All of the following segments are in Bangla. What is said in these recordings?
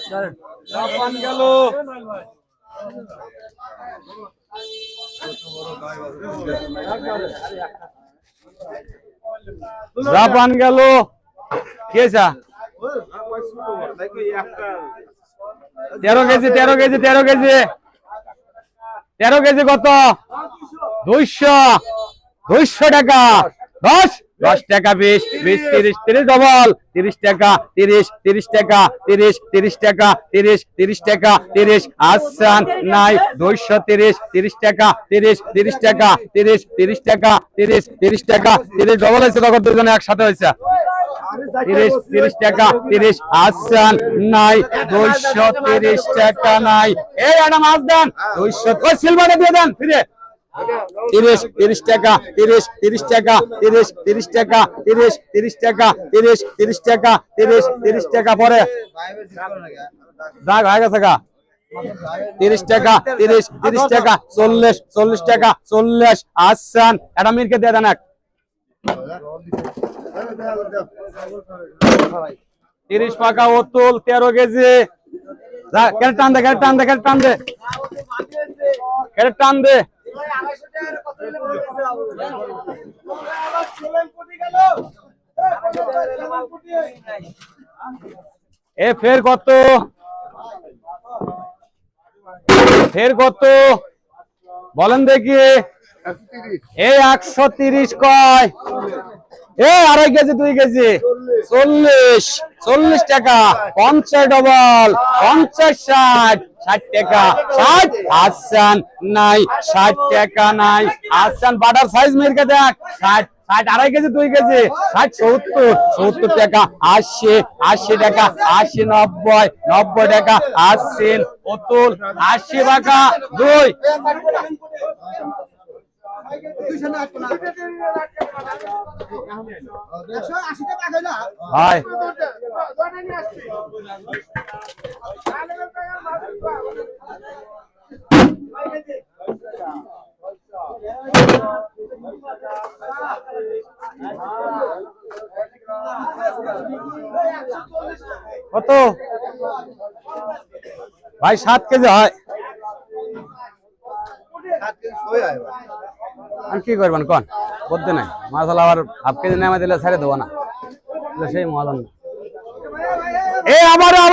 জাপান গেল জাপান গেল কেসা 13 কেজি 13 কেজি 13 কেজি 13 কেজি কত 200 টাকা 10 টাকা 20 20 30 30 ডবল 30 টাকা 30 টাকা 30 টাকা 30 টাকা 30 আসান নাই 230 30 টাকা 30 টাকা 30 টাকা 30 টাকা 30 ডবল হয়েছে তখন দুজনে একসাথে হয়েছে 30 টাকা 30 আসান নাই 230 টাকা নাই এই একটা মাছ দেন 200 ওই সিলভারে দিয়ে দেন ফিরে 30 টাকা 30 টাকা 30 টাকা 30 টাকা 30 টাকা 30 টাকা পরে হয়ে গেছে গা 30 টাকা 30 টাকা 40 টাকা 40 আসান এটা মিরকে দিয়ে দেন এক 30 পাকা ওতুল 13 কেজি টান দে টান দে টান দে টান দে এ ফের কত বলেন দেখি এই 130 কয় এ 2.5 কেজি 2 কেজি 40 টাকা 50 ডবল 50 60 টাকা 60 আসান নাই 60 টাকা নাই আসান বাটার সাইজ মিরকে দেখ 60 2.5 কেজি 2 কেজি 60 70 টাকা 80 টাকা 80 90 টাকা আসান ওতুল 80 টাকা 2 ভাই কত ভাই 7 কেজি হয় আর কি করবেন কোন বলতে নাই মাছ আবার হাফ কেজি নামা দিলে ছেড়ে দেবো না সেই মজা না এ আবারও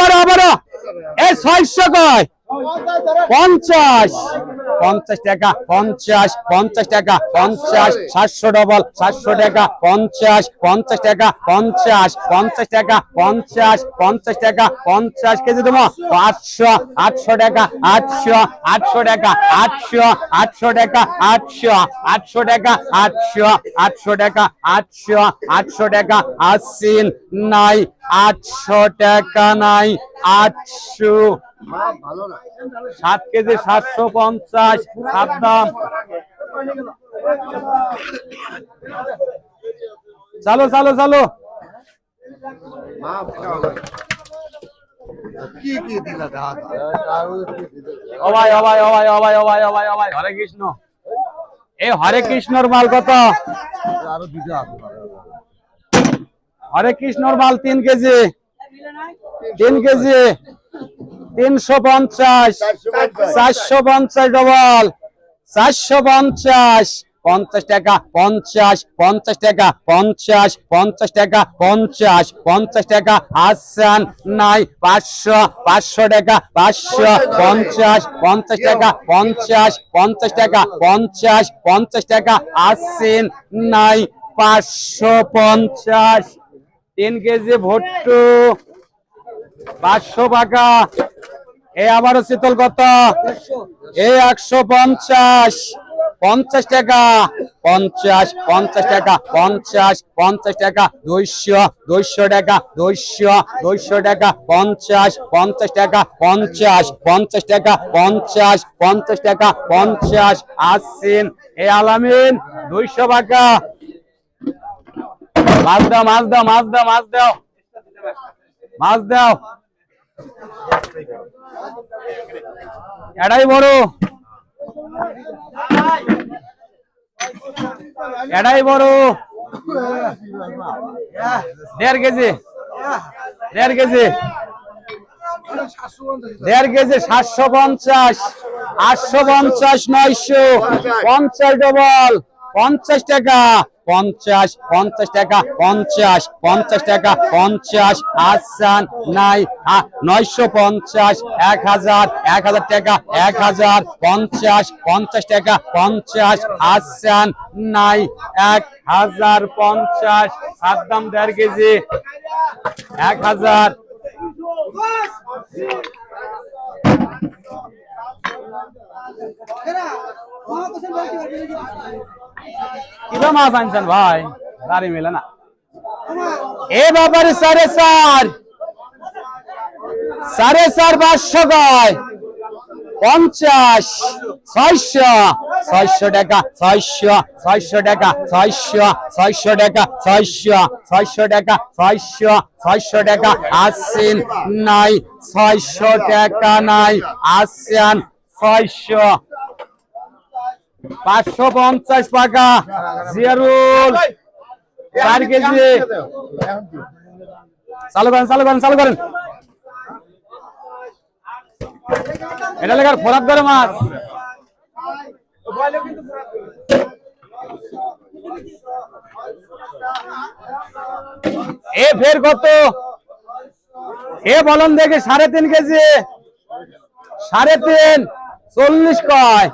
এ 600 কয় 50 টাকা 50 টাকা 50 700 ডবল 700 টাকা 50 টাকা 50 টাকা 50 টাকা 50 কেজি দেবো 800 টাকা 800 টাকা 800 টাকা 800 টাকা 800 টাকা 800 টাকা আসিন নাই 800 টাকা নাই 800 7 কেজি 750 সাত দাম চালো হরে কৃষ্ণ এই হরে কৃষ্ণর মাল কত হরে কৃষ্ণর মাল 3 কেজি 350 450 ডবল 450 50 টাকা 50 টাকা 50 টাকা 50 টাকা আসান নাই 500 টাকা 550 টাকা 50 টাকা 50 টাকা আসেন নাই 550 3 কেজি ভুট্টু 500 টাকা এই আবারও শীতল কত এই 150 50 টাকা 50 টাকা 50 টাকা 200 টাকা 200 টাকা 50 টাকা 50 টাকা 50 টাকা 50 আসেন এই আলামিন 200 টাকা মাছ দাও এটাই বড় 1.5 কেজি 1.5 কেজি 750, 850, 950 ডবল, 50 টাকা, 50, 50 টাকা, 50, 50 টাকা, 50 আসান নাই 950, 1000, 1000 টাকা, 1000, 50, 50 টাকা, 50 আসান নাই 1050, সাদ্দাম 1.5 কেজি 1000। কিবা মাছ আনছেন ভাই, গাড়ি মেলে না এ ব্যাপারে 4.5, 500 কয় 50, 600, 600 টাকা, 600, 600 টাকা, 600, 600 টাকা, 600, 600 টাকা, 600, 600 টাকা আসেন নাই 600 টাকা নাই আসেন 600, 550 টাকা জিয়ারুল 4 কেজি। চালু করেন, চালু করেন, চালু করেন। এটা লেখার ফোরাত করে মাছ। এ ফের কত? এ বলুন দেখি 3.5 কেজি, 3.5, 40 কয়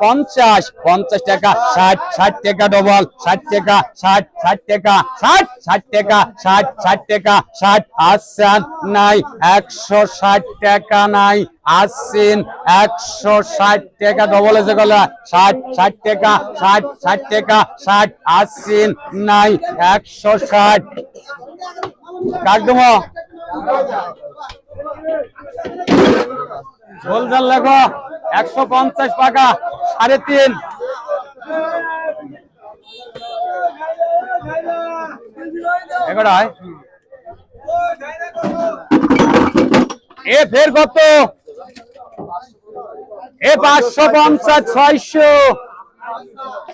50, 50 টাকা, 60, 60 টাকা ডবল, 60 টাকা, 60, 60 টাকা, 60, 60 টাকা, 60, 60 টাকা, 60 আসেন নাই 160 টাকা নাই আসেন 160 টাকা ডবল এসে গেল 60, 60 টাকা, 60, 60 টাকা, 60 আসেন নাই 160 কাকদম ঝোলঝাল লেখো 150 টাকা, 3.5। এগারো এ ফের কত? এ 550, 600,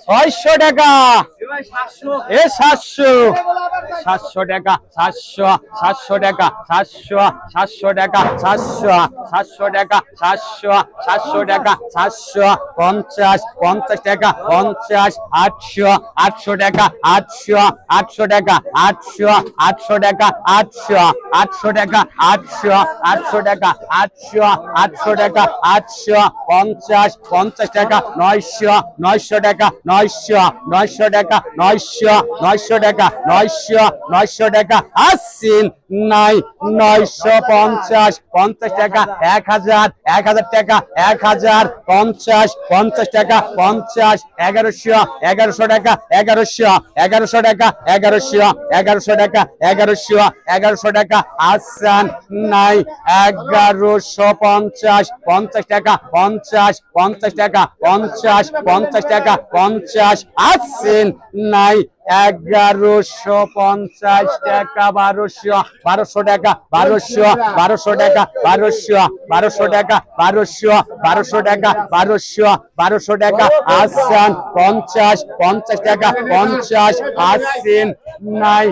600 টাকা, এ 700, 700 টাকা, 700, 700 টাকা, 700, 700 টাকা, 700, 700 টাকা, 700, 700 টাকা, 700, 50, 50 টাকা, 50, 800, 800 টাকা, 800, 800 টাকা, 800, 800 টাকা, 800, 800 টাকা, 800, 800 টাকা, 800, 800 টাকা, 800, 50, 50 টাকা, 900, 900 টাকা, 900, 900 টাকা, 900, 900 টাকা, 900, 900 টাকা আসেন নাই 950, 50 টাকা, 1000, 1000 টাকা, 1000, 50, 50 টাকা, 50, 1100, 1100 টাকা, 1100, 1100 টাকা, 1100, 1100 টাকা, 1100, 1100 টাকা আসেন নাই 1150, 50 টাকা, 50, 50 টাকা, 50, 50 টাকা, 50 আসেন নাই 1150 টাকা, 1200, 1200 টাকা, 1200, 1200 টাকা, 1200, 1200 টাকা, 1200, 1200 টাকা, 1200, 1200 টাকা আসেন 50, 50 টাকা, 50 আসেন নাই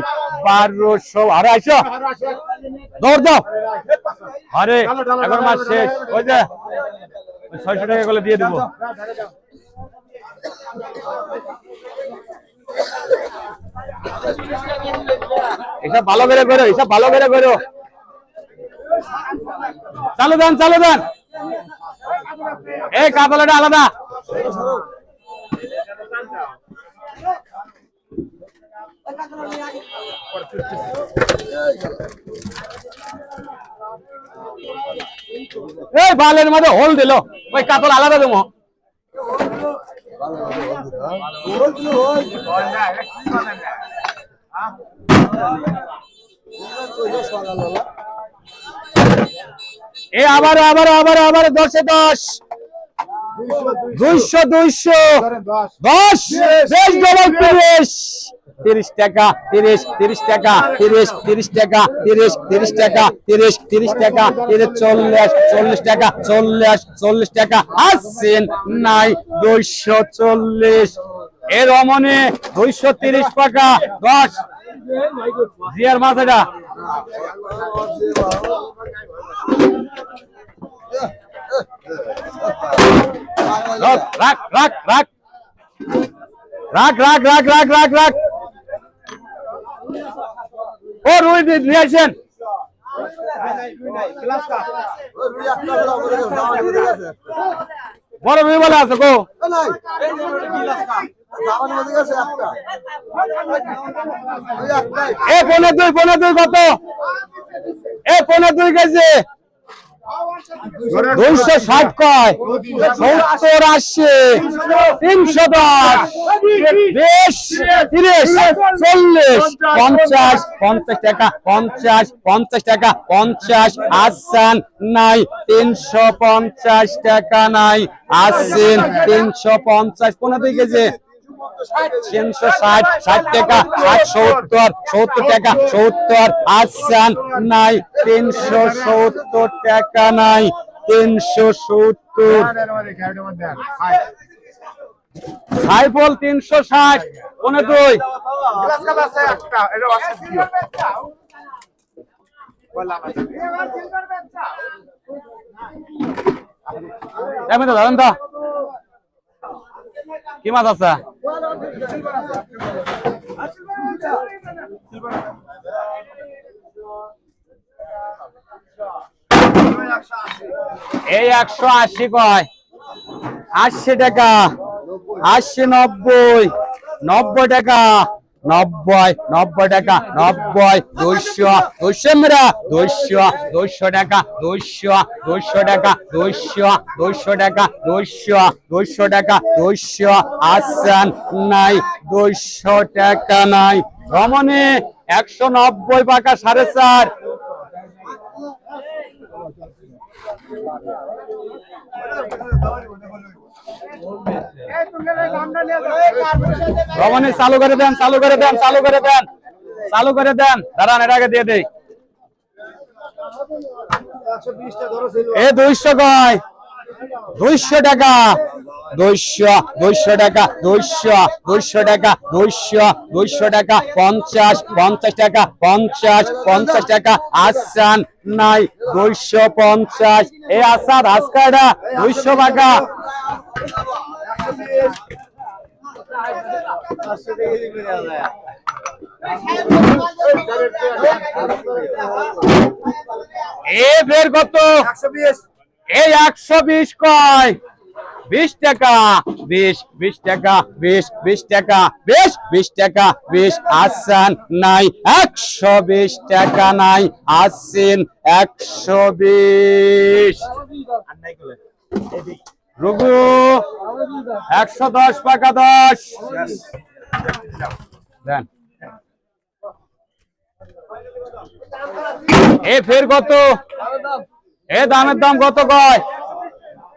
1200। আরে আইসো দৌড় দাও, আরে এখন মাস শেষ, ওই যে 600 টাকা করে দিয়ে দেবো। এসব ভালো করে করো, এসব ভালো করে করো। চালু দেন, চালু দেন। এই কাতলাটা আলাদা। এই বালের মধ্যে হোল দিল, ওই কাতল আলাদা দেবো। এ আবার আবার আবার আবার 10 এ 10, 200 200 10, 10 ডবল 30, 30 টাকা, 30, 30 টাকা, 30, 30 টাকা, 30, 30 টাকা, 30, 30 টাকা, 30, 40, 40 টাকা, 40, 40 টাকা আসেন নাই 240। এর অমনে 230 টাকা 10 জিয়ার মাছ এটা। রাখ রাখ রাখ রাখ রাখ রাখ রাখ রাখ রাখ রাখ ও রুই নিয়ে আসেন বড় রুই বলে আছে গো এ পনে দুই কত এ পনে 2 কেজি 260 কয় 70 80 310 20 30 40 50 50 টাকা 50 টাকা 50 আসান নাই 350 টাকা নাই আসেন 350 2 কেজি 360 60 টাকা 70 টাকা 70 আসান নাই 370 টাকা নাই 370 সাইফল 360 কোনে দুই আমি তো ধরেন তো কি মাছ আছে এই 180 কয় 80 টাকা 80 90 টাকা 90 টাকা 90 200 মেরা 200 টাকা 200 টাকা 200 টাকা 200 টাকা 200 আসান নাই 200 টাকা নাই রমণী 190 পাকা 4.5 রমণী চালু করে দেন দাঁড়ান এটাকে দিয়ে দেই এ 200 কয় 200 টাকা 200 টাকা 200 টাকা 200 টাকা 50 টাকা 50 টাকা আসান নাই 250 এ আসাদ আজকাটা 200 টাকা এ ফের কত 120 এই 120 কয় 20 টাকা 20 টাকা 20 টাকা 20 টাকা 20 আসান নাই 120 টাকা নাই আসেন 120 রঘু 110 টাকা 10 দেন এ ফের কত এ দামের দাম কত কয়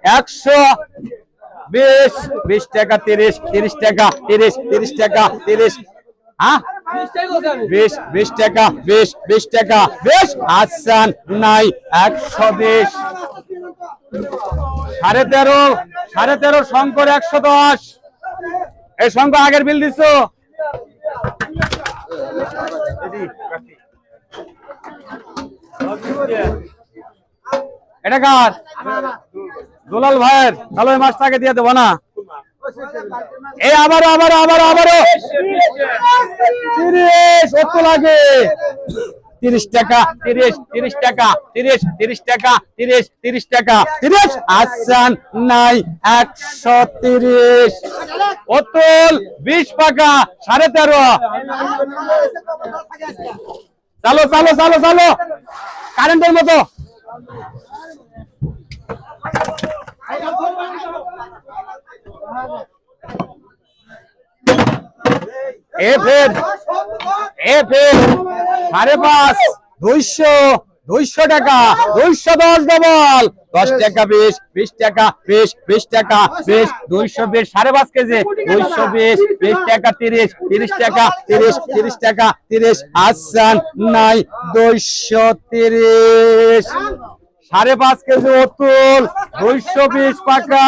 120 টাকা 30 টাকা 30 টাকা 30 হ্যাঁ 20 টাকা 20 টাকা 20 আসান নাই 120 13.5 শঙ্কর 110 এই শঙ্কর আগের বিল দিছো এটা কার দুলাল ভাইয়ের তাহলে ওই মাছটাকে দিয়ে দেবো না এই আবারও 30 অত লাগে 30 টাকা 30 টাকা 30 টাকা 30 টাকা 30 আসান নাই 130 অতুল 20 টাকা 13.5 চালো কারেন্টের মতো এ ফের 5.5 200 টাকা 210 ডবল 10 টাকা 20 টাকা 20 টাকা 220 5.5 কেজি 220 টাকা 30 টাকা 30 টাকা 30 আসান নাই 230 5.5 কেজি অতুল 220 টাকা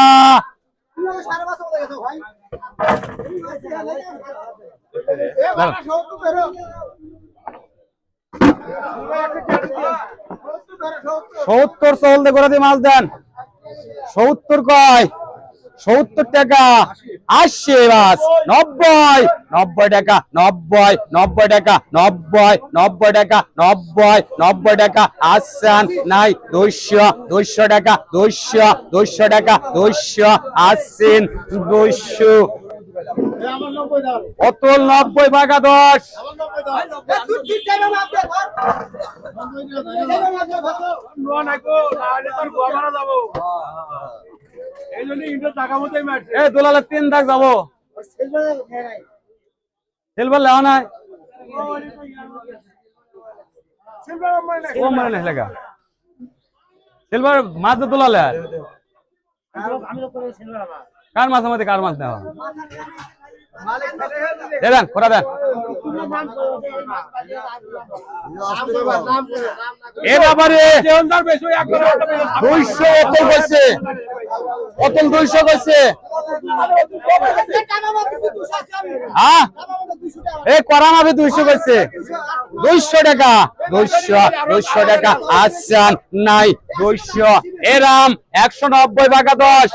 70 চলতে করে দিয়ে মাছ দেন। 70 কয়, 70 টাকা। 80 বাস 90, 90 টাকা, 90, 90 টাকা, 90, 90 টাকা, 90, 90 টাকা। আসান নাই 200, 200 টাকা, 200, 200 টাকা, 200। আসেন 200। অতুল 90 ভাগা 10। এই দুলালে 3 দাগ যাবো। সিলভার লেওয়া নাই, সিলভার মাছ দুলালে কার মাছ আমাদের কার মাছ নেওয়া দেন করা দেন। এর আবারে 200 অতল কইছে, অতল 200 কইছে। হ্যাঁ এই করা মাপে 200 কইছে। 200 টাকা, 200, 200 টাকা। আসান নাই 200। এরাম 190 ভাগা 10।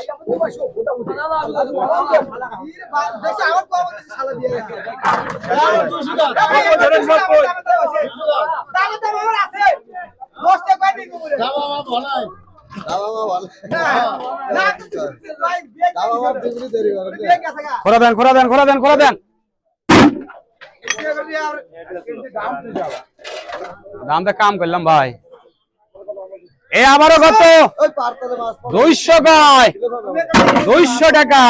খোলা দেন, খোলা দেন, খোলা দেন, খোলা দেন। দামটা কাম করলাম ভাই। এ আবারও কত? 200 কয়, 200 টাকা,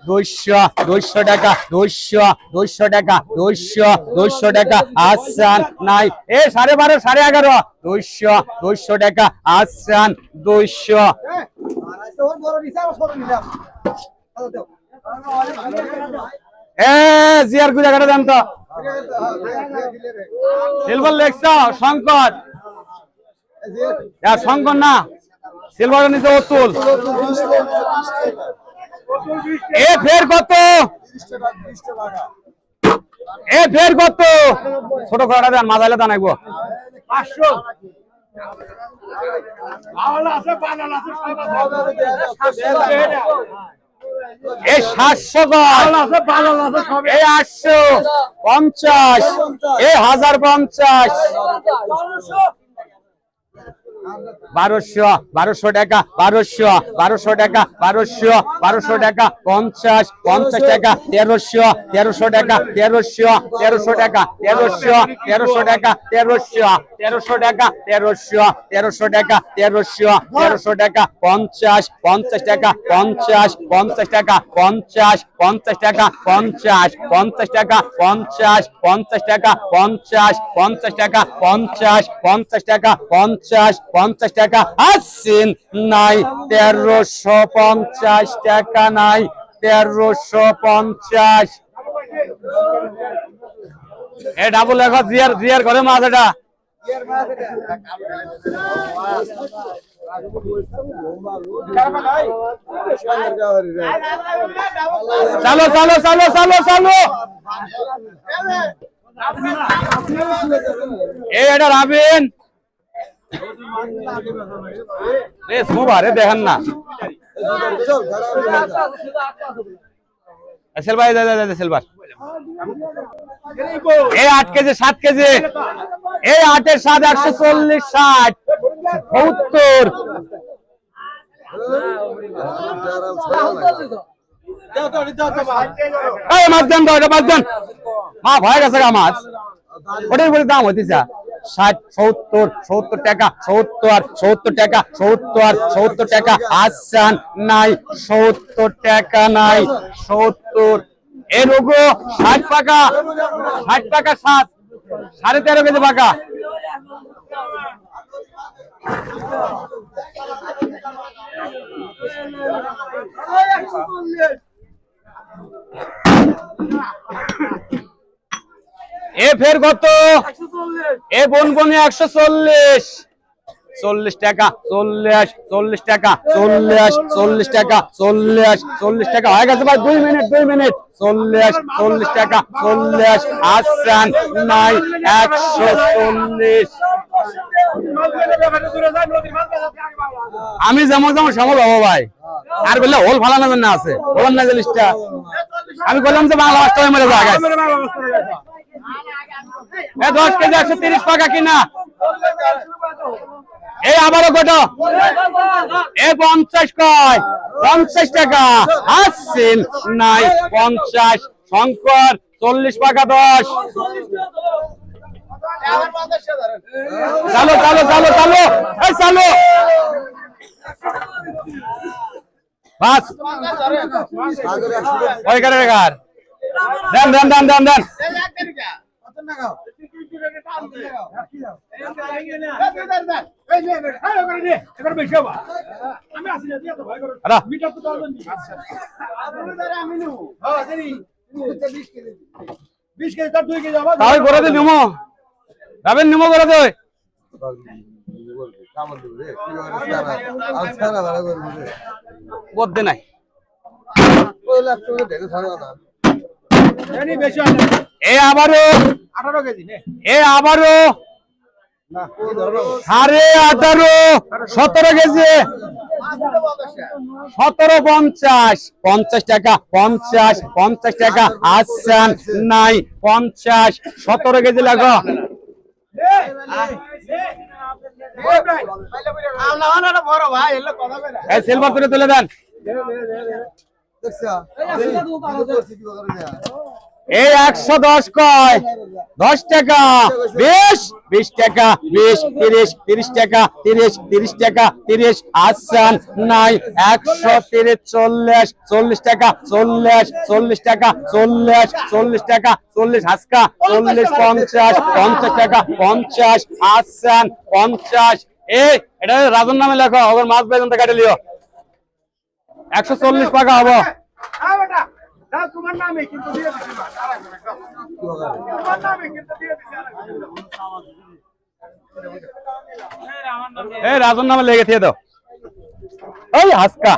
200, 200 টাকা, 200, 200 টাকা, 200, 200 টাকা। আসান নাই এ 12.5, 11.5, 200, 200 টাকা। আসান 200। এ জিয়ার গুজা কাটা দেন তো। সিলভার লেগস সংকট, সংকট না সিলভার নিচে অতুল। এ ফের কত? এ ফের কত? ছোট কড়া দেন, মাঝাইলে দান আইব। 500। এ 700, এ 850, এ 1050, 1200, 1200 টাকা, 1200, 1200 টাকা, 1200, 1200 টাকা। 50, 50 টাকা। 1300, 1300 টাকা, 1300, 1300 টাকা, 1300, 1300 টাকা, 1300, 1300 টাকা, 1300, 1300 টাকা, 1300, 1300 টাকা। 50, 50 টাকা, 50, 50 টাকা, 50, 50 টাকা, 50, 50 টাকা, 50, 50 টাকা, 50, 50 টাকা, 50, 50 টাকা, 50, 50 টাকা। আসেন নাই 1350 টাকা, নাই 1350। এ ডাবল লেখা জিয়ার, জিয়ার ঘরে মাছ এটা। চালো চালো চালো চালো চালো। এটা রাবেন দেখেন না। সিলভার সিলভার এই 8 কেজি 7 কেজি। এই 8-এর 7 140, 60, 70। মাছ দেন, মাছ দেন। মা ভয় গেছে মাছ, ওটার উপরে দাম হইতেছে 60, 70, 70 টাকা, 70, 70 টাকা, 70, 70 টাকা। আসান নাই 70 টাকা, নাই 70। এর ওগো 60 টাকা, 60 টাকা 7, 13.5 কেজি পাকা। এ ফের কত? এ বনবনে 140, 40 টাকা 40 40 টাকা 40 40 টাকা 40 40 টাকা হয়ে গেছে ভাই 2 মিনিট 40 40 টাকা 40 আসান নাই 140 আমি যেমন যেমন সমল হবো ভাই আর বললে হোল ফালানোর জন্য আছে বলেন না যে লিস্টটা আমি বললাম যে বাংলা মাস্টার মেরে যায় এ 10 কেজি 130 টাকা কিনা এই আবারও কত এ 50 কয় 50 টাকা আসছেন নাই 50 শঙ্কর 40 টাকা 10 চালো চালো চালো চালো এই চালো বাস ওই করে রেগার দেন দেন দেন দেন দেন করে দে নিমো রাবেন নিমো করে দে বদে নাই এ আবারও 18 কেজি এ আবারও 18.5 17 কেজি 17.50 50 টাকা 50 50 টাকা আসছেন নাই 50 17 কেজি লাগো সিলভার তুলে তুলে দেন এই 110 কয় 10 টাকা 20 20 টাকা 20 30 30 টাকা 30 30 টাকা 30 আসছেন নাই 130 40 40 টাকা 40 40 টাকা 40 40 টাকা 40 হাসকা 40 50 50 টাকা 50 আসছেন 50 এই এটা রাজন নামে লেখো ওর মাছ বেতন কেটে লিও 140 টাকা হবো তোমার নামে কিন্তু দিয়ে দিছি তোমার নামে কিন্তু দিয়ে দিছি এই রাজন নামে লেগে দিয়ে দাও ওই হাসকা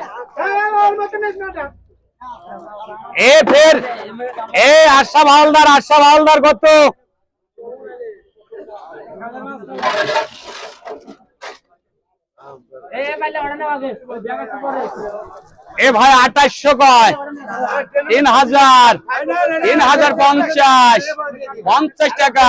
এ ফের এ আশা হালদার কত এ ভাই 2800 কয় 3000 3050 50 টাকা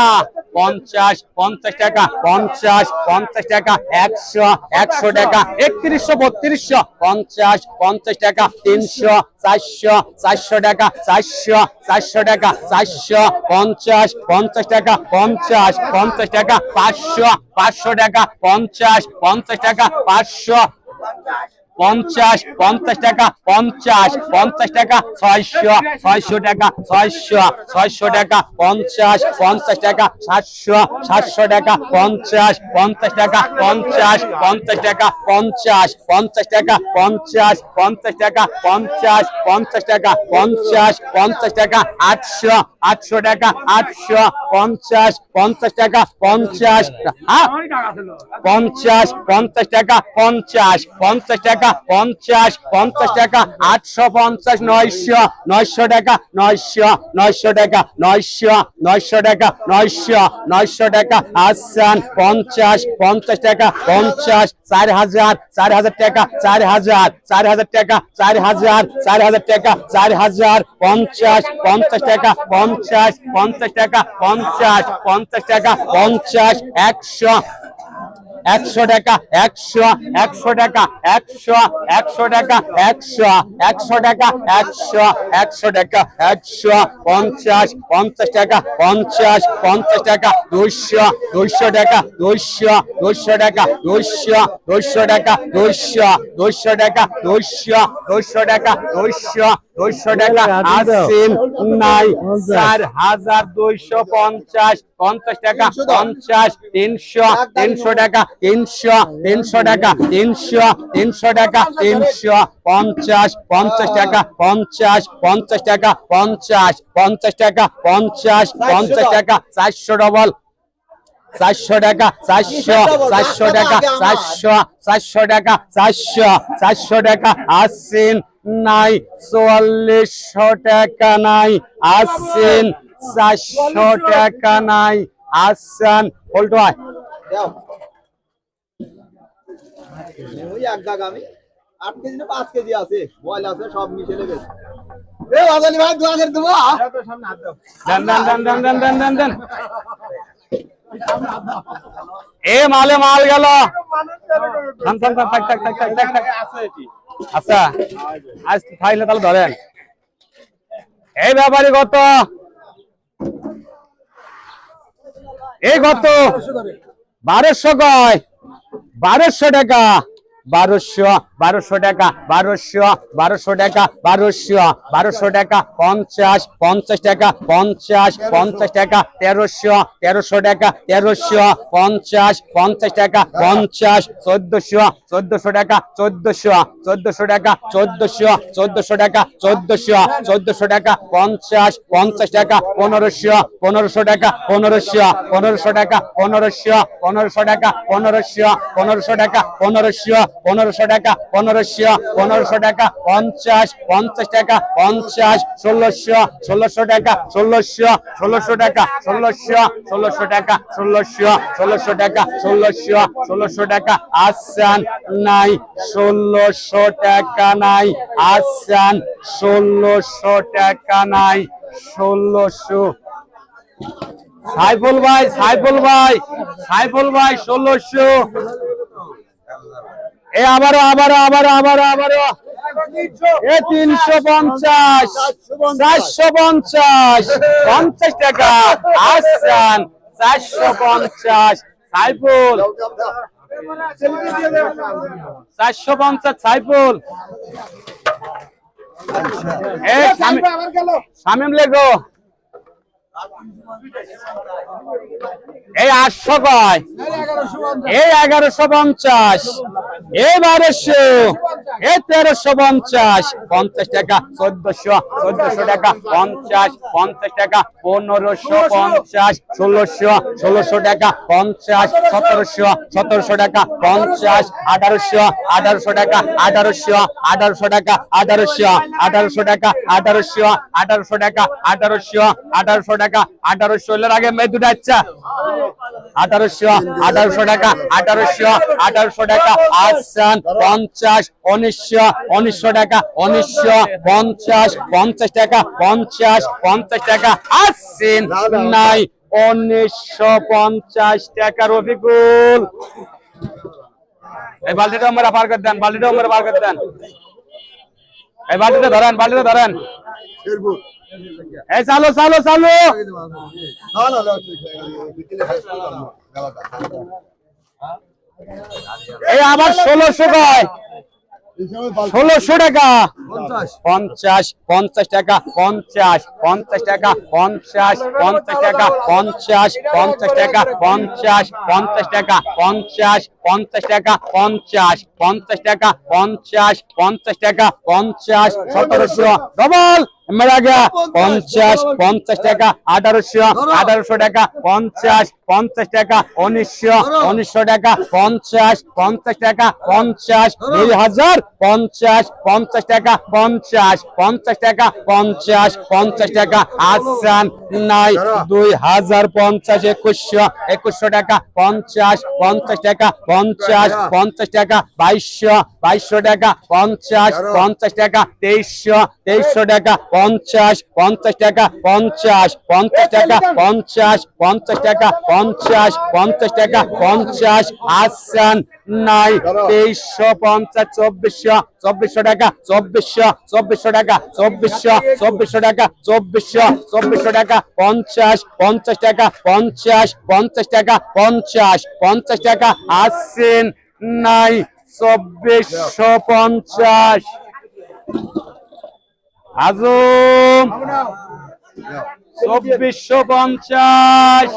50 50 টাকা 50 50 টাকা 100 100 টাকা 3100 3200 50 50 টাকা 300 400 400 টাকা 400 400 টাকা 400 50 50 টাকা 50 50 টাকা 500 500 টাকা 50 50 টাকা 500 50 50 টাকা 50 50 টাকা 600 600 টাকা 600 600 টাকা 50 50 টাকা 700 700 টাকা 50 50 টাকা 50 50 টাকা 50 50 টাকা 50 50 টাকা 50 50 টাকা 50 50 টাকা 800 800 টাকা 800 50 50 টাকা 50 50 50 টাকা 50 50 টাকা 50 50 টাকা 850 900 900 টাকা 900 900 টাকা 900 900 টাকা 900 900 টাকা আসসান 50 50 টাকা 50 4000 4000 টাকা 4000 4000 টাকা 4000 4000 টাকা 4000 50 50 টাকা 50 50 টাকা 50 50 টাকা 50 100 100 টাকা 100 100 টাকা 100 100 টাকা 100 100 টাকা 100 100 টাকা 100 50 50 টাকা 50 50 টাকা 200 200 টাকা 200 200 টাকা 200 200 টাকা 200 200 টাকা 200 200 টাকা 200 200 টাকা আসেন নাই 4250 50 টাকা 50 300 300 টাকা 300 300 টাকা 300 300 টাকা 300 50 50 টাকা 50 50 টাকা 50 50 টাকা 50 50 টাকা 400 ডবল 400 টাকা 400 টাকা 400 টাকা 400 টাকা আসছেন নাই 4400 টাকা নাই আসছেন 400 টাকা নাই আসছেন উল্টো আয় ওই এক দাগ আমি 8 কেজি না 5 কেজি আছে বল আছে সব মিশে গেছে আজানি ভাই দোয়া করে দেবো তো সামনে হাত দাও দেন এ মালে মাল গেল আচ্ছা আজ খাইলে তাহলে ধরেন এই ব্যাপারী কত এই কত 1200 কয় 1200 টাকা 1200 টাকা 1200 টাকা 1200 টাকা 50 টাকা 50 টাকা 1300 টাকা 50 টাকা 50 1400 টাকা 1400 টাকা 1400 টাকা 1400 টাকা 50 টাকা 1500 টাকা 1500 টাকা 1500 টাকা 1500 টাকা 1500 টাকা 1500 টাকা 50 টাকা 50 1600 টাকা 1600 টাকা 1600 টাকা 1600 টাকা 1600 টাকা আসান নাই 1600 টাকা নাই আসান 1600 টাকা নাই 1600 সাইফুল ভাই 1600 এ আবারও এ 350 450 50 টাকা আসান 450 সাইফুল 450 সাইফুল এ শামিম লেগো এই 800 কয় এই 1150 এই 1200 এই 1350 50 টাকা 1400 টাকা 50 টাকা 1550 1600 টাকা 50 1700 টাকা 50 1800 টাকা 1800 টাকা 1800 টাকা 1800 টাকা 1800 টাকা 1800 এর আগে মে দুটো আচ্ছা 1800 টাকা 1800 টাকা আসান 50 1900 টাকা 50 টাকা 50 টাকা আসছেন নাই 1950 টাকা রফিকুল এই বালতিটা আমরা পার করে দেন এই বালতিটা ধরেন এই চালো এই আবার 1600 কয় 1600 টাকা 50 টাকা 50 টাকা 50 টাকা 50 টাকা 50 টাকা 50 টাকা 50 টাকা 50 টাকা 50 1700 ডবল মেরা গয়া 50 টাকা 1800 টাকা 50 টাকা 1900 টাকা 50 টাকা 50 2000 50 টাকা 50 টাকা 50 টাকা আসান নাই 2050 2100 টাকা 50 টাকা 50 টাকা 2200 টাকা 50 টাকা 2300 টাকা 50 টাকা 50 টাকা 50 টাকা 50 টাকা 50 আসান নাই 2350 2400 টাকা 2400 টাকা 2400 টাকা 2400 টাকা 50 টাকা 50 টাকা 50 টাকা আসছেন নাই 2450 আজম 2450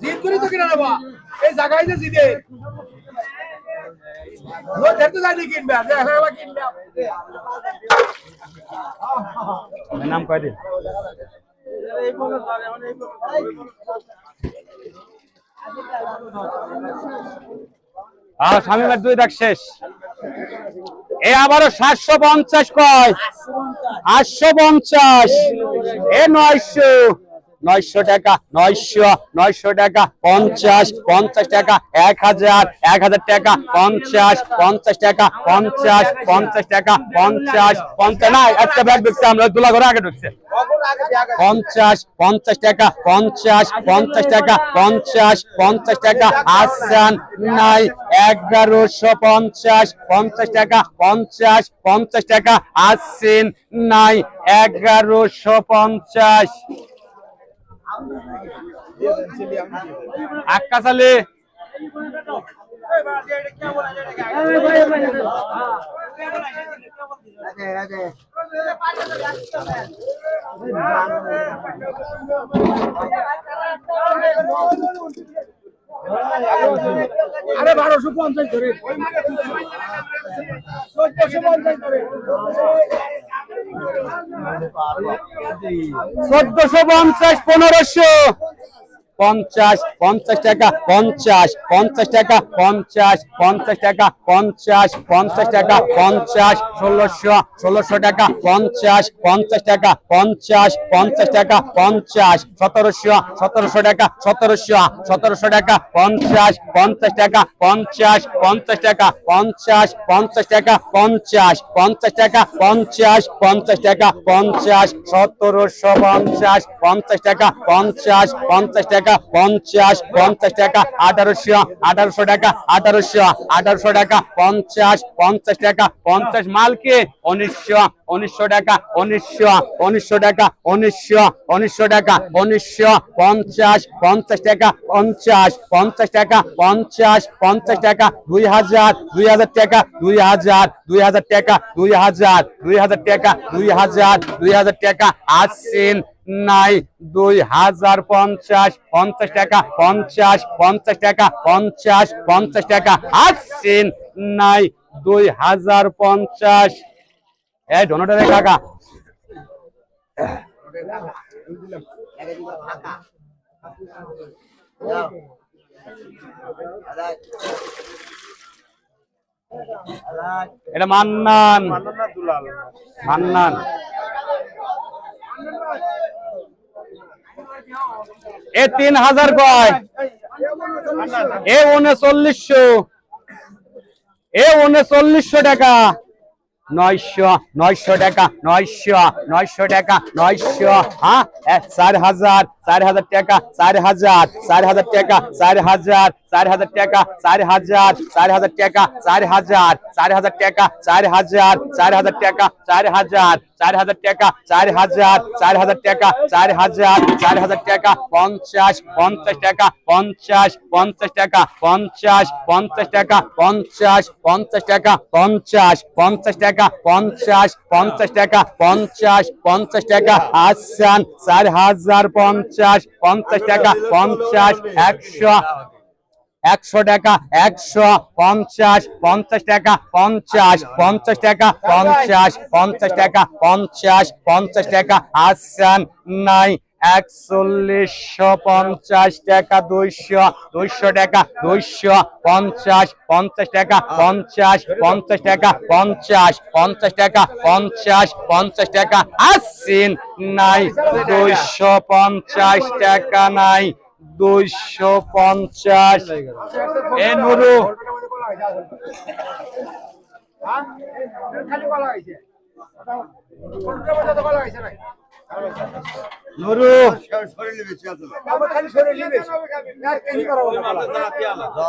জিত করে তো কিনা নেবা এই জায়গায় যে জিতে ও দেখতে যাই কিনবে দেখা কিনবে নাম কয় দিন স্বামীমার 2 দাগ শেষ। এ আবারও 750 কয়, 850, এ 900 টাকা, 900 টাকা, 50 টাকা, 1000 টাকা, 50 টাকা, 50 টাকা, 50 না একটা ব্যাগ ঢুকছে, আমরা দুলা ঘরে আগে ঢুকছে। 50 টাকা, 50 টাকা, 50 টাকা, আসান নাই 1150, 50 টাকা, 50 টাকা, আসিন নাই 1150। আক্কা চালে আরে 1250 ধরে 1450 ধরে 1450, 1500, 50 টাকা, 50 টাকা, 50 টাকা, 50 টাকা, 50, 1600 টাকা, 50 টাকা, 50 টাকা, 50, 1700 টাকা, 1700 টাকা, 50 টাকা, 50 টাকা, 50 টাকা, 50 টাকা, 50 টাকা, 50, 1750, 50 টাকা, 50 টাকা, 50 টাকা, 1800 টাকা, 1800 টাকা, 50 টাকা, 50 মালকে 1900 টাকা, 1900 টাকা, 1900 টাকা, 1950 টাকা, 50 টাকা, 50 টাকা, 2000 টাকা, 2000 টাকা, 2000 টাকা, 2000 টাকা, আসছেন নাই 2050, 50 টাকা, 50 টাকা, 50 টাকা, আসছেন নাই 2050। এই ডোনাটা রে কাকা এটা মান্নান, মান্নান এ 3000 কয়, এ 3900, এ 3900 টাকা, 900 টাকা, 900 টাকা, 900, হ্যাঁ 4000 টাকা, 4000 টাকা, 4000 টাকা, 4000 টাকা, 4000 টাকা, 4000 টাকা, 4000 টাকা, 4000 টাকা, 4000 টাকা, 50 টাকা, 50 টাকা, 50 টাকা, 50 টাকা, 50 টাকা, 50 টাকা, 50 টাকা, আসান 4050, 50 টাকা, 50, 100 টাকা, 150 টাকা, 50 টাকা, 50 টাকা, 50 টাকা, আসান নাই 4150 টাকা, 200 টাকা, 250 টাকা, 50 টাকা, 50 টাকা, 50 টাকা, আসছেন নাই 250 টাকা, নাই 250। এ নুরু খালি কলা হইছে কোনটা মধ্যে কলা হইছে নাই নুরু শরীরে বেশি আছে আমার খালি শরীরে বেশি না কি করা বলে জাতি আলাদা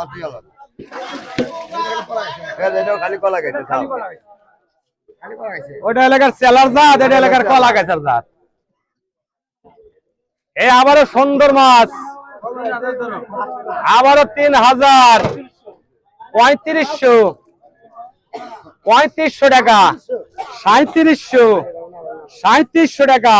এটাও খালি কলা খাইছে খালি কলা খাইছে ওটা এলাকার সেলার জাত, এটা এলাকার কলা গাছের জাত। এ আবারও সুন্দর মাছ, আবারও 3000, 3500 টাকা, 3700 টাকা,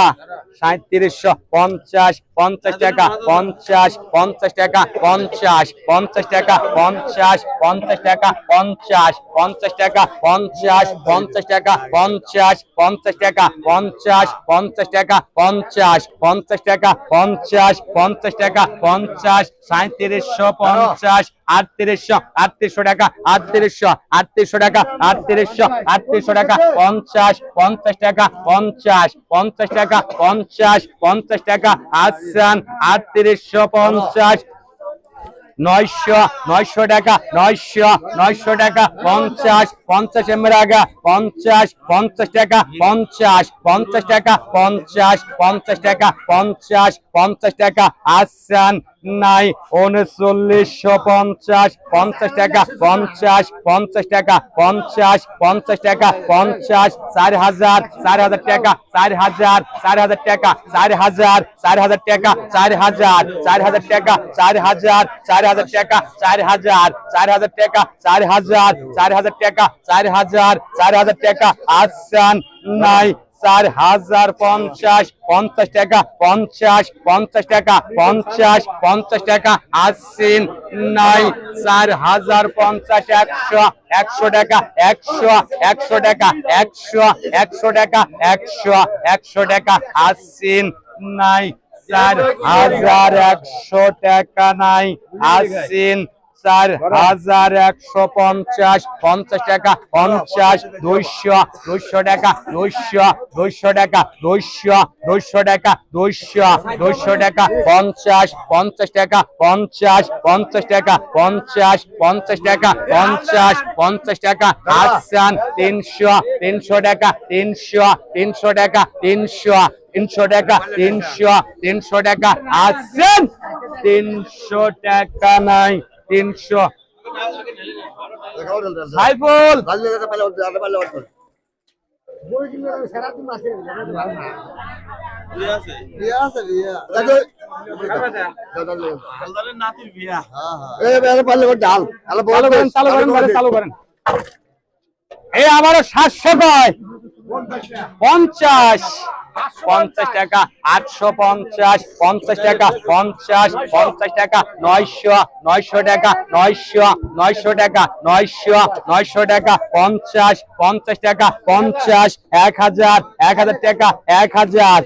3750, 50 টাকা 50 50 টাকা 50 50 টাকা 50 50 টাকা 50 50 টাকা 50 50 টাকা 50 50 টাকা 50 50 টাকা 50 50 টাকা 50 50 টাকা 50 3750 3800 টাকা 3800 টাকা 3800 টাকা 50 50 টাকা 50 50 টাকা 50 50 টাকা আসান 3850 900 টাকা 900 টাকা 50 50 এমরাগা 50 50 টাকা 50 50 টাকা 50 50 টাকা 50 50 টাকা আসান নাই 3950 50 টাকা 50 50 টাকা 50 50 টাকা 50 4000 টাকা 4000 টাকা 4000 টাকা 4000 টাকা 4000 টাকা 4000 টাকা 4000 টাকা 4000 টাকা আসান নাই 4050 50 টাকা 50 50 টাকা 50 50 টাকা আসিন নাই 4050 100 টাকা 100 টাকা 100 টাকা 100 টাকা আসিন নাই 4100 টাকা নাই আসিন 4150 50 টাকা 50 200 টাকা 200 টাকা 200 টাকা 200 টাকা 50 টাকা 50 টাকা 50 টাকা 50 টাকা আসান 300 টাকা 300 টাকা 300 টাকা 300 টাকা আছেন 300 টাকা নাই 300 সাইফুল বিয়া আছে বিয়া চালু করেন এই আমারও 700 কয় 50 50 টাকা 850 50 টাকা 50 টাকা 900 টাকা 900 টাকা 900 টাকা 50 টাকা 50 1000 টাকা 1000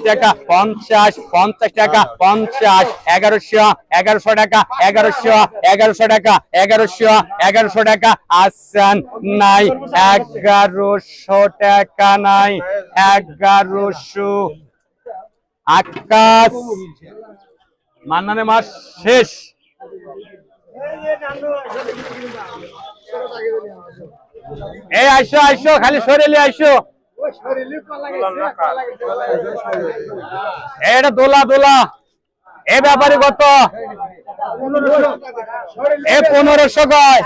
টাকা 50 টাকা 50 1100 টাকা 1100 টাকা 1100 টাকা আসান নাই 1100 টাকা নাই 1100 আকাশ মান্নানে মাস শেষ এই আইসো খালি সরেলি আইসো এটা দোলা এ ব্যাপারে কত 1500 কয়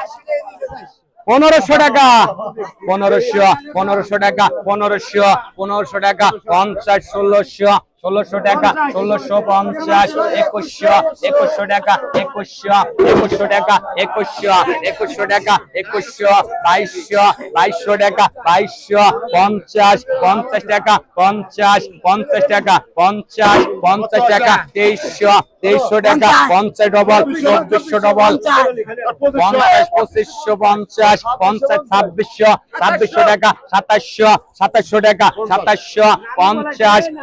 1500 টাকা 1500 টাকা 1500 টাকা 50 1600 টাকা 1650 2100 টাকা 2100 টাকা 2100 টাকা 2200 টাকা 50 টাকা 50 টাকা 50 টাকা 2300 টাকা 50 ডবল 2400 ডবল 50 2550 50 2600 টাকা 2700 টাকা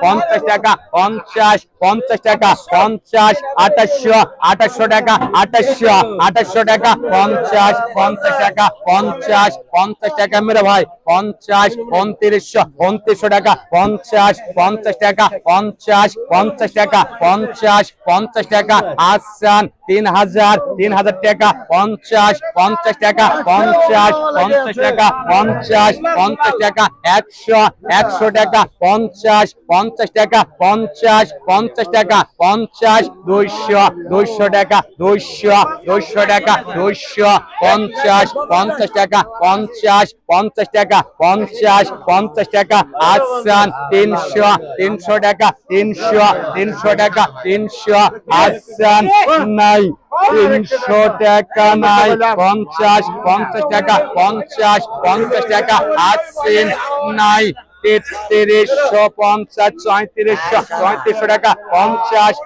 50 টাকা 50 টাকা 50 2800 টাকা 2800 টাকা 50 টাকা 50 টাকা মেরে ভাই 50 2900 টাকা 50 টাকা 50 টাকা 50 টাকা আসান 3000 টাকা 50 টাকা 50 টাকা 50 টাকা 100 টাকা 50 টাকা 50 টাকা 50 200 টাকা 200 টাকা 50 টাকা 50 টাকা 50 টাকা আসান 300 টাকা 300 টাকা 300 আসান নাই 300 টাকা নাই 50 টাকা 50 টাকা আসেন নাই 3350 3400 টাকা 50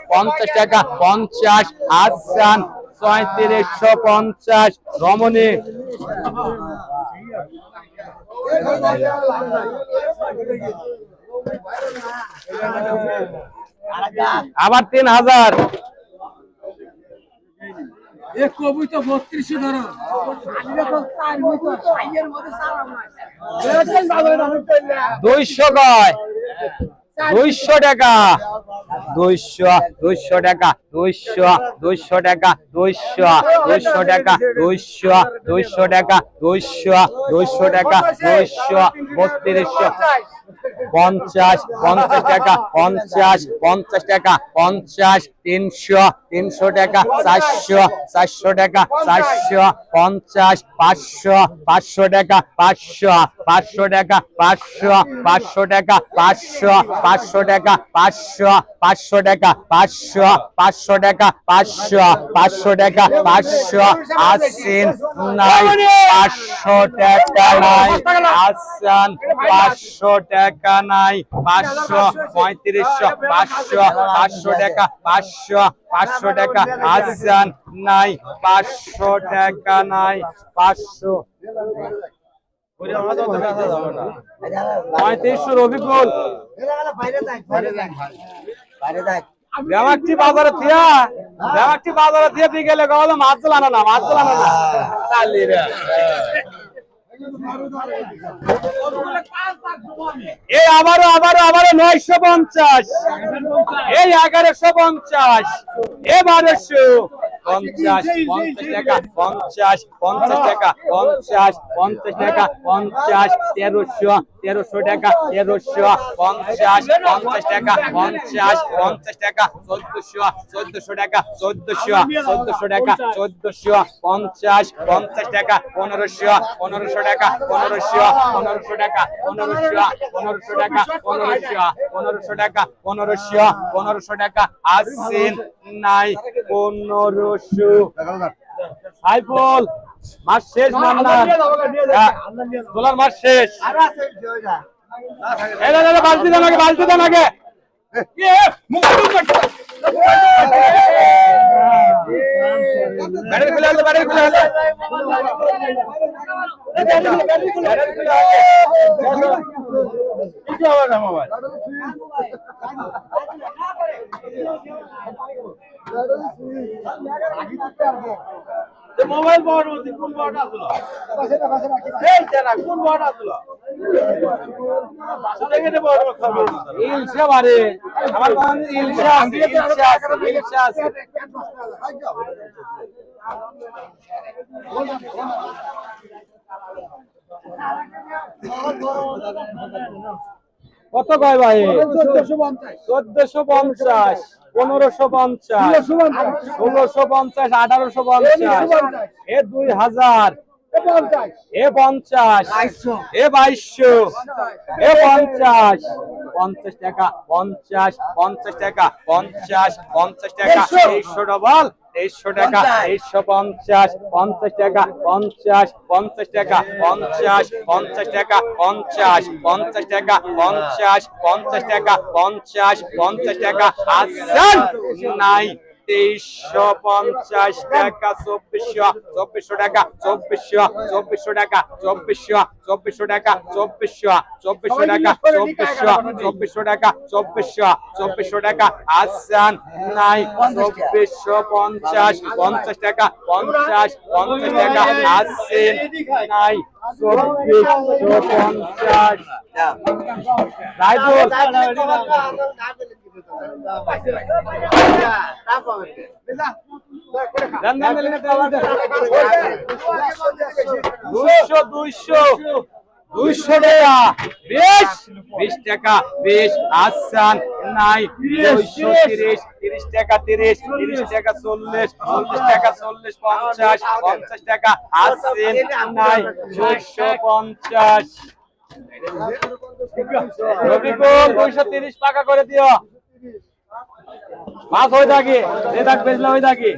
টাকা 50 হাসান 3450 রমণী আবার 3000 200 কয় 200 টাকা 200 টাকা 200 টাকা 200 টাকা 200 টাকা 200 টাকা 50 টাকা 50 টাকা 50 300 টাকা 400 টাকা 400 50 500 টাকা 500 টাকা 500 টাকা 500 টাকা 500 টাকা 500 টাকা 500 টাকা 500 আসেন নাই 500 টাকা নাই আসেন 500 টাকা নাই 500 500 টাকা 500 টাকা আসেন নাই 500 টাকা নাই 500 3500 রবিকুল ব্যামাকটি বাজারে থিয়া দিয়ে গেলে গেলে মাছ চালানো না চালি রে এই আবারও 950 এই 1150 এ 1250 টাকা 50 টাকা 50 টাকা 50 1300 টাকা 50 টাকা 50 টাকা 1400 টাকা 1400 টাকা 50 টাকা 1500 টাকা 1500 টাকা 1500 টাকা 1500 টাকা আসেন নাই 1500 আইফল মাস শেষ ডলার মাস শেষ বালতি দেন আগে ব্যাটারি খুলে মোবাইল পাওয়ার মধ্যে কোন পাওয়ারটা আসলো কোন পাওয়ারটা আসলো ইলশা বারে আমার কোন ইলশা আছে কত কয় ভাই 1450 1550 1650 1850 এ 2000 এ 50 এ 2200 এ 50 টাকা 50 টাকা 50 টাকা 300 ডবল 300 টাকা 350 50 টাকা 50 টাকা 50 টাকা 50 টাকা 50 টাকা 50 টাকা আসেন নাই 2350 টাকা 2400 টাকা 2400 টাকা 2400 টাকা 2400 টাকা 2400 টাকা 2400 টাকা আসেন নাই 2450 50 টাকা 50 টাকা আসেন নাই 2450 রাইফল দুইশো টাকা 20 টাকা 20 আসান নাই 30 টাকা 30 টাকা 40 টাকা 40 50 টাকা আসেন নাই 250 রবিকুল 230 টাকা করে দিও মাছ হয়ে থাকে যে থাক বেচলে হয়ে থাকে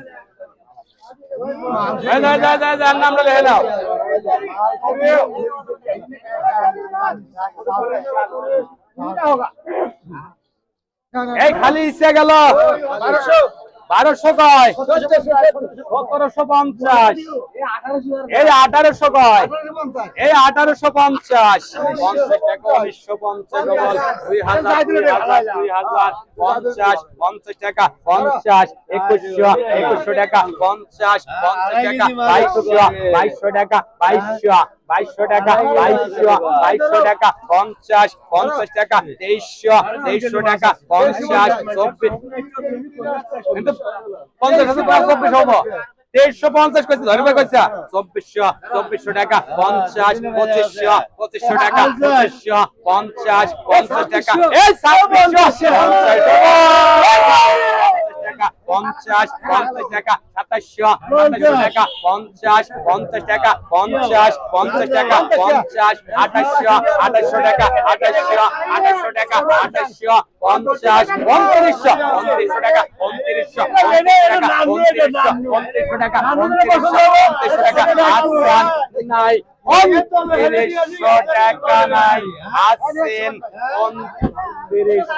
নামটা লিখে নাও। এই খালি ইচ্ছে গেল 1200 কয় 1750, এই 1800 কয় এই 1850, 50 টাকা 1950 বল 2000 50 50 টাকা 50 2100 টাকা 50 50 টাকা 2200 টাকা 2200 টাকা 2200 টাকা 50 50 টাকা 2300 টাকা 50 24 কিন্তু 50 24 হবো 2350 কইছে ধরবে কইছে 2400 টাকা 50 2500 টাকা 2500 50 টাকা এই 2600 50 টাকা 2700 টাকা 50 টাকা 50 টাকা 50 2800 টাকা 2800 টাকা 50 2900 টাকা 2900 টাকা 2900 টাকা আসান নাই 2900 টাকা নাই আসেন 29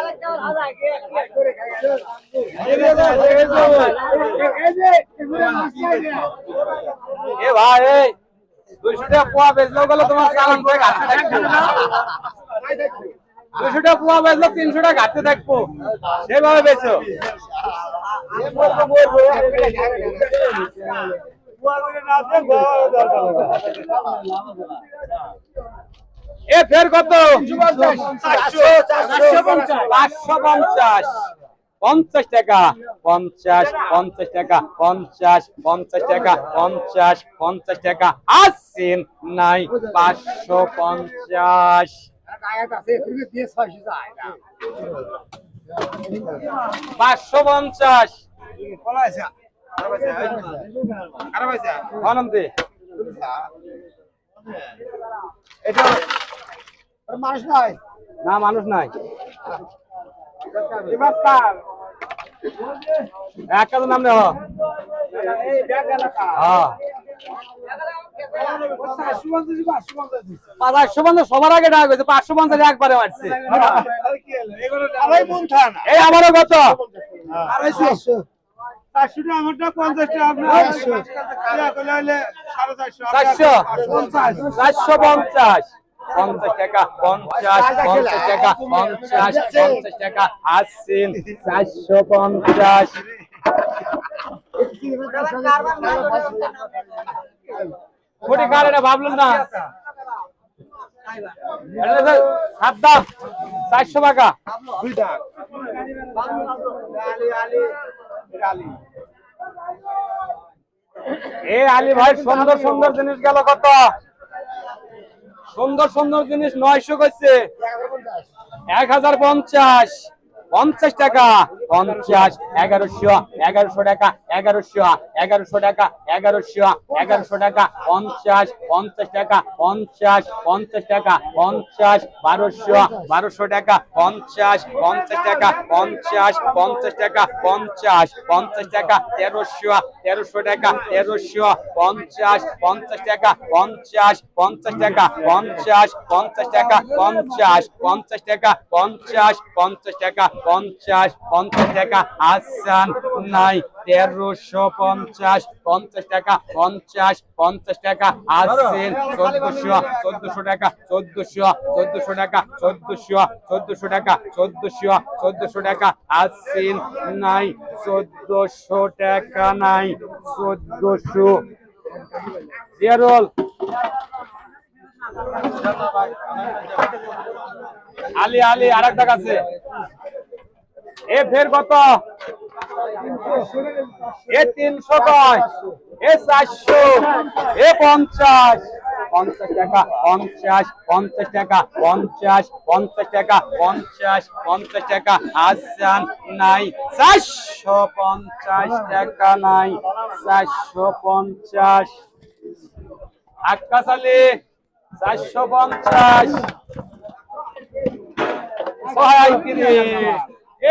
এ ভাই 200 টাকা পোয়া বেচলো গেল তোমার চালান থেকে হাতে থাকবো 200 টাকা পোয়া বেচলো 300 টাকা হাতে থাকবো সেভাবে বেচো এ ফের কত 550 50 টাকা 50 টাকা 50 টাকা 50 টাকা আসেন নাই 550 550 আনন্দে এটা মানুষ নাই না মানুষ নাই একটা নাম নেহ 550 সবার আগে ডাক হয়েছে 550 একবারে মারছে এই আমারও কত 450 টাকা 50 টাকা 50 টাকা আসেন 450 কোটি কার এটা ভাবলেন না সাত দাম 400 টাকা এ আলী ভাই সুন্দর সুন্দর জিনিস গেল কত সুন্দর সুন্দর জিনিস 900 কইছে 1050 50 টাকা 50 1100 টাকা 1100 টাকা 1100 টাকা 50 টাকা 50 টাকা 50 1200 টাকা 50 টাকা 50 টাকা 50 টাকা 1300 টাকা 50 টাকা 50 টাকা 50 টাকা 50 টাকা 50 টাকা 50 টাকা আসান নাই 1350 50 টাকা 50 টাকা আসেন 1400 টাকা 1400 টাকা 1400 টাকা 1400 টাকা আসেন নাই 1400 টাকা নাই 1400 জিয়ারুল আলী আরেক টাকা আছে এ ফের কত এ 300 কয় এ 400 এ 50 টাকা 50 টাকা 50 টাকা 50 টাকা আসান নাই 450 টাকা নাই 450 আকাশ আলী 450 সহায় কিনে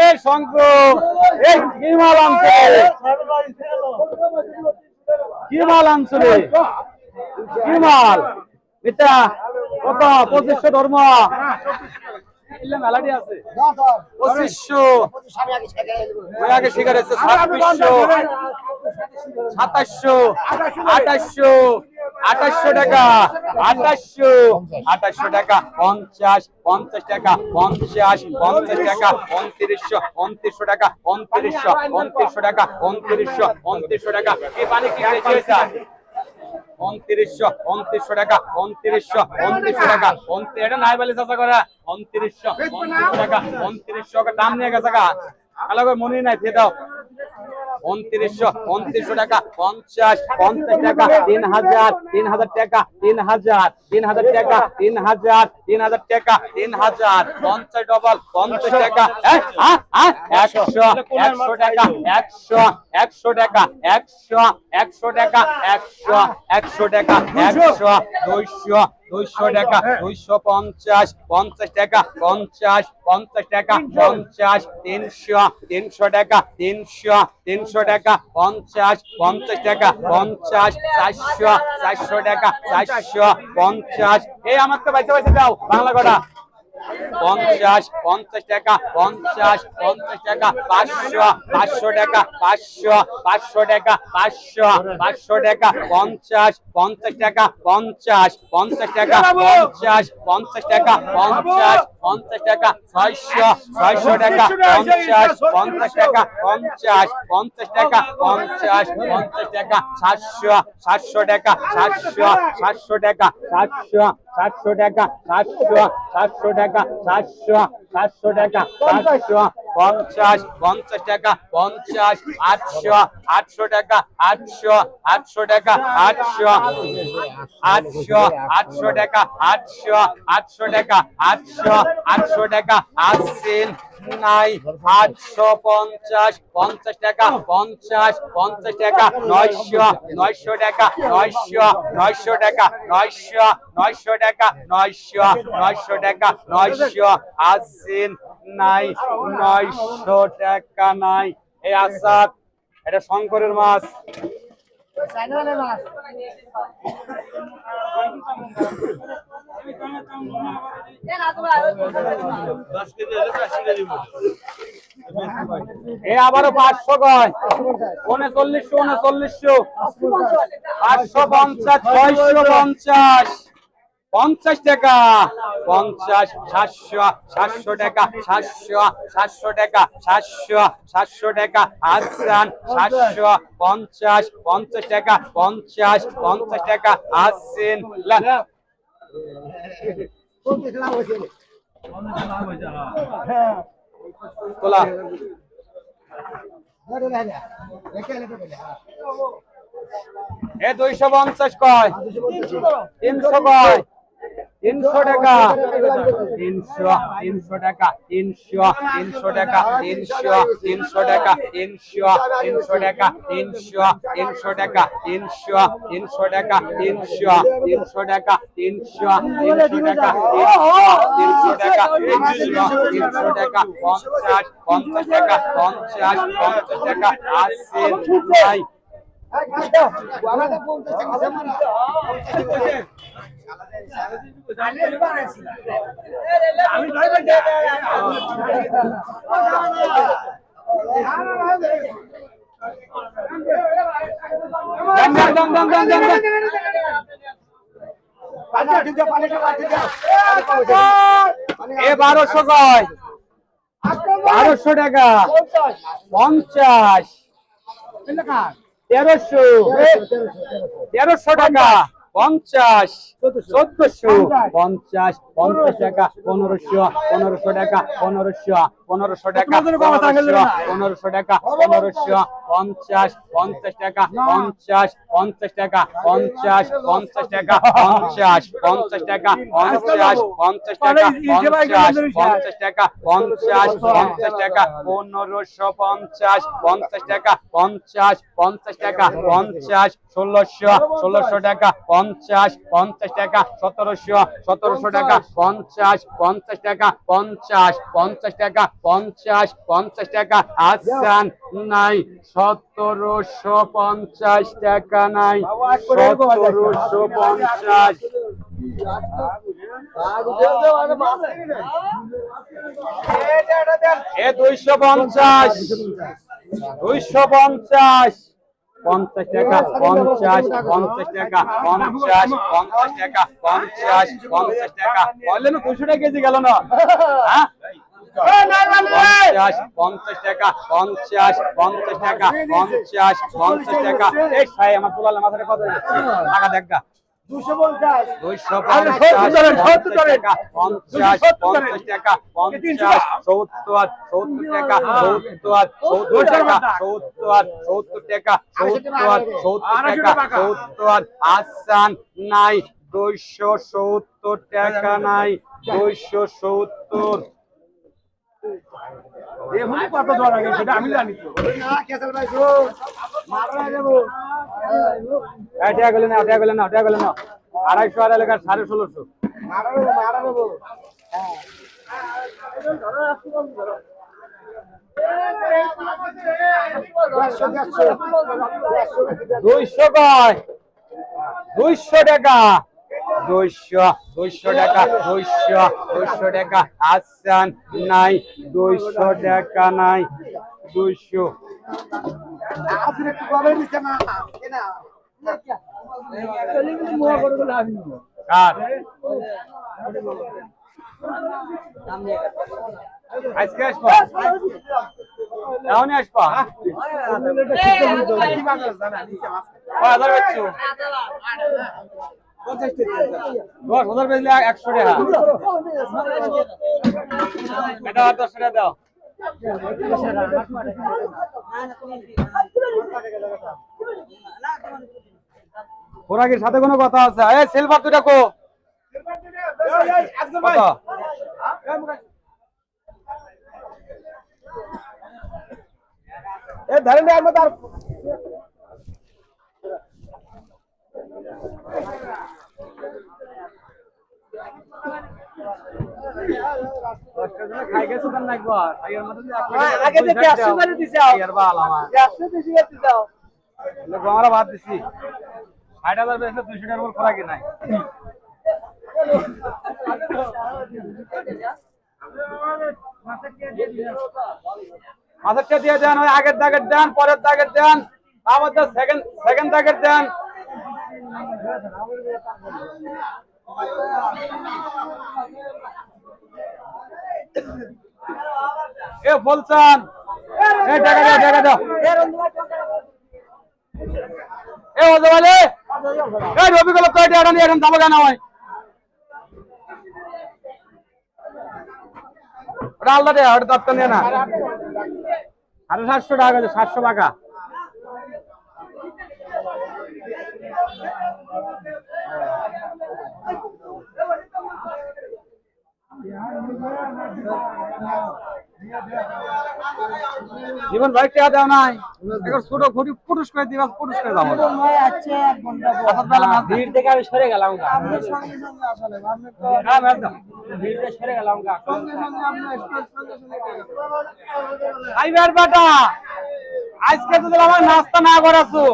এ শঙ্কর এই কি মাল আনছে কি মাল আনছো রে? কি মাল এটা? কত? 2500 ধর্ম মেলাটি আছে 2500 আগে শিকার আছে 2600 2700 2800 2800 টাকা 2800 টাকা 50 টাকা 50 টাকা 2900 টাকা 2900 টাকা 2900 টাকা এই পানি কি হয়েছে 2900 টাকা 2900 টাকা এটা নাই বলে চাচা করা 2900 টাকা 2900 দাম নিয়ে গেছে গা আলাদা মনে নাই দিয়ে দাও 2900 টাকা 50 টাকা 3000 টাকা 3000 টাকা 3000 টাকা 50 ডবল 50 টাকা 100 টাকা 100 টাকা 100 টাকা 100 টাকা 200 টাকা 250 টাকা 50 টাকা 50 300 টাকা 300 টাকা 50 টাকা 50 400 টাকা 450 এই আমার তো পয়সা দাও বাংলা কটা 50 টাকা 50 টাকা 500 টাকা 500 টাকা 500 টাকা 50 টাকা 50 টাকা 50 টাকা 50 টাকা 600 টাকা 50 টাকা 50 টাকা 50 টাকা 700 টাকা 700 টাকা 700 টাকা 700 টাকা 700 টাকা 50 টাকা 50 800 টাকা 800 টাকা 800 টাকা 800 টাকা 800 টাকা আসেন নাই 850 টাকা 50 টাকা 900 টাকা 900 টাকা 900 টাকা 900 টাকা 900 আসেন নাই 900 টাকা নাই এই আসাদ এটা শঙ্করের মাছ এ আবারও 500 কয় 3900 550 650 50 টাকা 50 700 টাকা 700 টাকা 700 টাকা আসান 750 টাকা 50 টাকা আসেন তোলা এ 250 কয় 300 কয় 300 টাকা 300 টাকা 300 টাকা 300 টাকা 300 টাকা 300 টাকা 300 টাকা 300 টাকা 300 টাকা 300 টাকা 300 টাকা 50 টাকা 50 টাকা আসেন ভাই এ 1200 কয় 1200 টাকা 50 1300 টাকা 50 1400 50 টাকা 1500 টাকা 1500 টাকা 1500 টাকা 1500 50 টাকা 50 টাকা 50 টাকা 50 টাকা 50 টাকা 50 টাকা 50 টাকা 1550 50 টাকা 50 টাকা 50 1600 টাকা 50 টাকা 1700 টাকা 50 50 টাকা 50 50 টাকা 50 50 টাকা আসান নাই 1750 টাকা নাই 1750 এ 250 250 50 টাকা 50 50 টাকা 50 50 টাকা 50 50 টাকা বললেন 200 টাকা কেজি গেল না হ্যাঁ 50 50 টাকা 50 50 টাকা 50 50 টাকা এই ভাই আমার পোলালে মাথাটা কত হচ্ছে টাকা দেখা 250 250 টাকা 50 50 টাকা 50 70 70 টাকা 70 70 টাকা 70 টাকা 70 টাকা 70 আসান নাই 270 টাকা নাই 270 এখনই কত ধরা গেছে সেটা আমি জানি তো না কেসাল ভাই গো মারা যাব এটা গেল না 250 আর এলাকার 1650 মারা যাব হ্যাঁ 200 কয় 200 টাকা 200 টাকা 200 টাকা আসান নাই 200 টাকা নাই 200 আপনি একটু কমে দিতে না কেনা কার আজকে আসবো এখনই আসবো কি বাজার জানা নিচে মাছ 1000 বেচছো 10,000 বেচলে 100 টাকা এটা 10 টাকা দাও খোরাকির সাথে কোনো কথা আছে এই সিলভার দুটা কো আজকে ভাই কত এ ধরেন আর মত আর খাই গেছো কেন একবার আগে যে 100 করে দিছে আর বাল আমার 100 বেশি করতে দাও লোক আমরা বাদ দিছি 60,000 বেচলে 200 টাকার উপর খোরাকি নাই মাছেরটা দিয়ে দেন ওই আগের দাগের দেন পরের দাগের দেন আমাদের সেকেন্ড দাগের দেন এ বলছেন এই টাকা দাও এ ওজে বলে এই রবিগুলো কয় টাকা নিয়ে এখন যাবো কেন হয় ওটা আলাদা টাকা ওটা দপ্তর নিয়ে না 750 টাকা গেছে 700 টাকা জীবন ভাই কে দাও নাই এখন ছোট ঘটি পুরুষ করে দিবা পুরুষ করে দাও ভাই আছে 1 ঘন্টা ভিড় দেখে আমি সরে গেলাম আপনার সঙ্গে সঙ্গে আসলে আপনি তো হ্যাঁ ম্যাম ভিড় দেখে সরে গেলাম সঙ্গে সঙ্গে আপনি এক্সপ্রেস সঙ্গে সঙ্গে আইবার বেটা আজকে যদি আমার নাস্তা না করাছো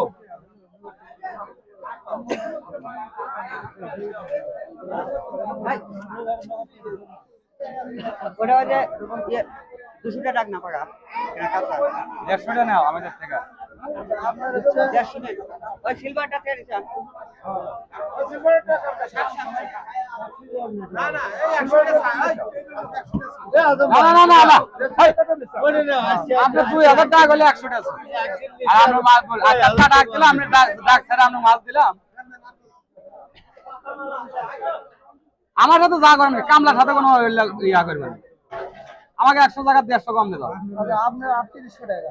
ওটা যে 200 টাকা না পাকা এটা কাঁচা 150 টাকা নাও আমাদের থেকে আপনার হচ্ছে 150 টাকা ওই সিলভারটা কে দিছেন না না এই 100 টাকা না আপনি 2000 টাকা করলে 100 টাকা আর আমরা মাল বল টাকা ডাক দিলাম আমরা ডাক ছাড়া আমরা মাল দিলাম আমার সাথে যা করেন কামলার সাথে কোনো ইয়া করবেন আমাকে 100 টাকা 150 কম দিলাম আচ্ছা আপনি 3800 টাকা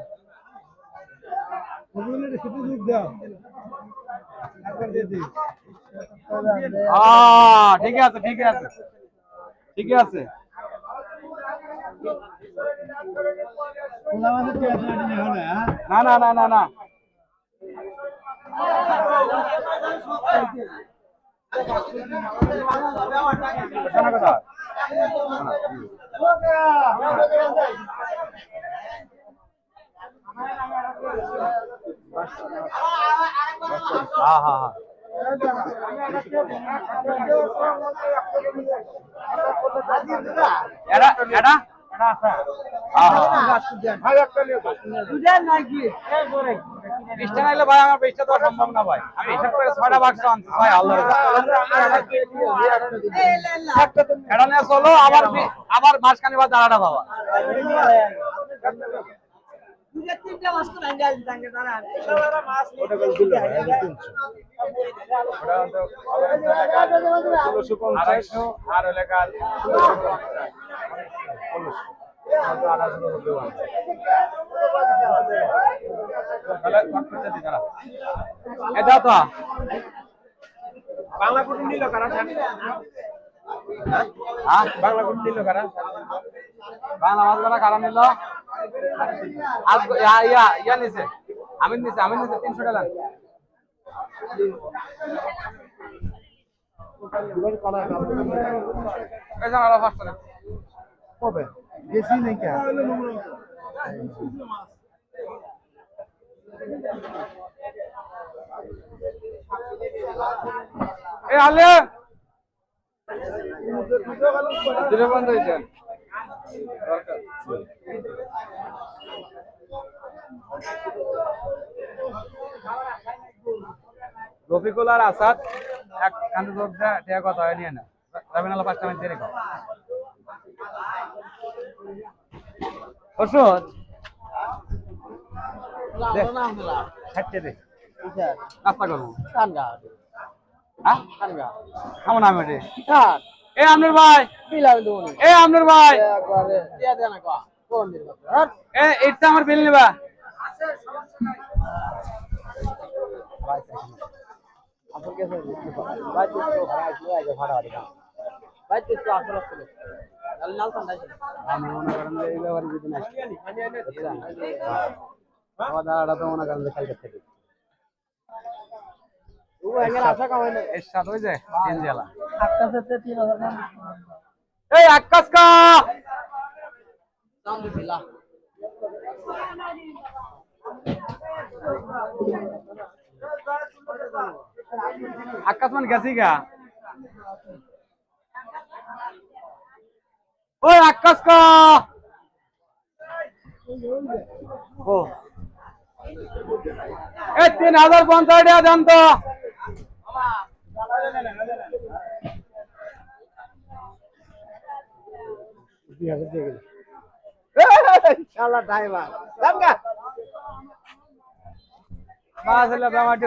ঠিক আছে ঠিক আছে না শোনা কথা হ্যাঁ হ্যাঁ এটা এটা বৃষ্টি নাইলে ভাই আমার বৃষ্টি দেওয়া সম্ভব না ভাই আমি হিসাব করে 6টা বাক্স আনছি ভাই আল্লাহ এটা নিয়ে চলো আবার মাঝখানে বা দাঁড়াটা বাবা আর এলাকার এটা তো বাংলা কুটুম নিল কারা বাংলা কুটুম নিল কারা বাংলা মাছ ধরা কারা নিল আজ ইয়া নিছে আমি নিছে 300 টাকা কবে গেছি নাকি এ আলে দুটো বন্ধ হয়েছে রফিকুল আর আসাদ এক কান্দে যোগ দেয়া কথা হয় নিয়ে না রাবিনালা 5টা মিনিট দেরি কর ওষুধ খাইতে দে নাস্তা করবো কেমন আমি রে এ আমনুর ভাই এ আমনুর ভাই এ এটা আমার বিল নিবা আমি মনে করেন যে এই ব্যাপারে যদি না খাওয়া দাওয়াটা তো মনে করেন যে কালকে থেকে এর সাথে হয়ে যায় 3 জেলা এই আকাশ কা আকাশ মান গেছি গা ওই আকাশ কা ও এই 3050 টাকা দেন তো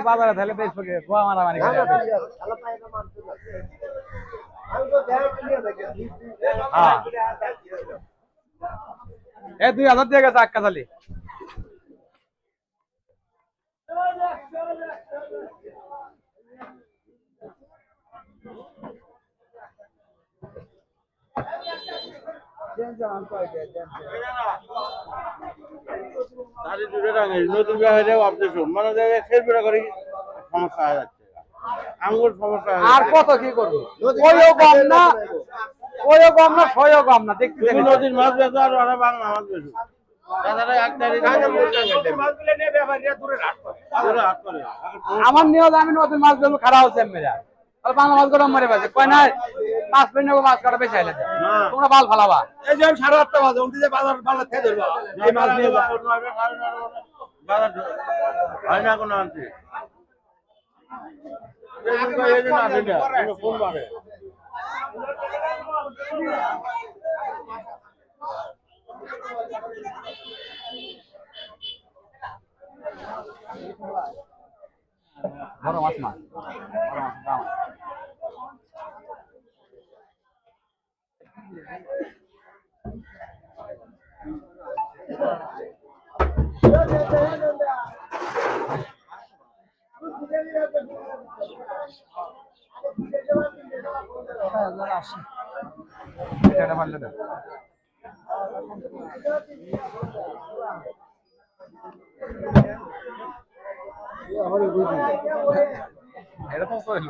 বাজারে তাহলে বেশ গোয়া মারামারি এ 2000 দিয়ে গেছে আক্কা চালি নতুন মানে সমস্যা হয়ে যাচ্ছে আঙ্গুর সমস্যা আর কত কি করবো ওইও কম না ওইও কম না সইও কম না দেখতে নদীর মাছ বেচো আর ওরা বাংলা মাছ বেচো আমার নিয়ত আমি নতুন মাছ ধরবো খারাপ হচ্ছে মেয়েরা তাহলে বাংলা মাছ গুলো মরে বাজে কয় নাই 5 মিনিট মাছ কাটা বেশি আইলে তোমরা বাল ফালাবা এই যে 8:30 বাজে উঠে যে বাজার থেকে ধরবা এই মাছ নিয়ে যাও বাজার হয় না কোনো আনছি এই যে না দিনা ফোন মারে বড় মাছ না এটা পারলে না এটা তো সহজ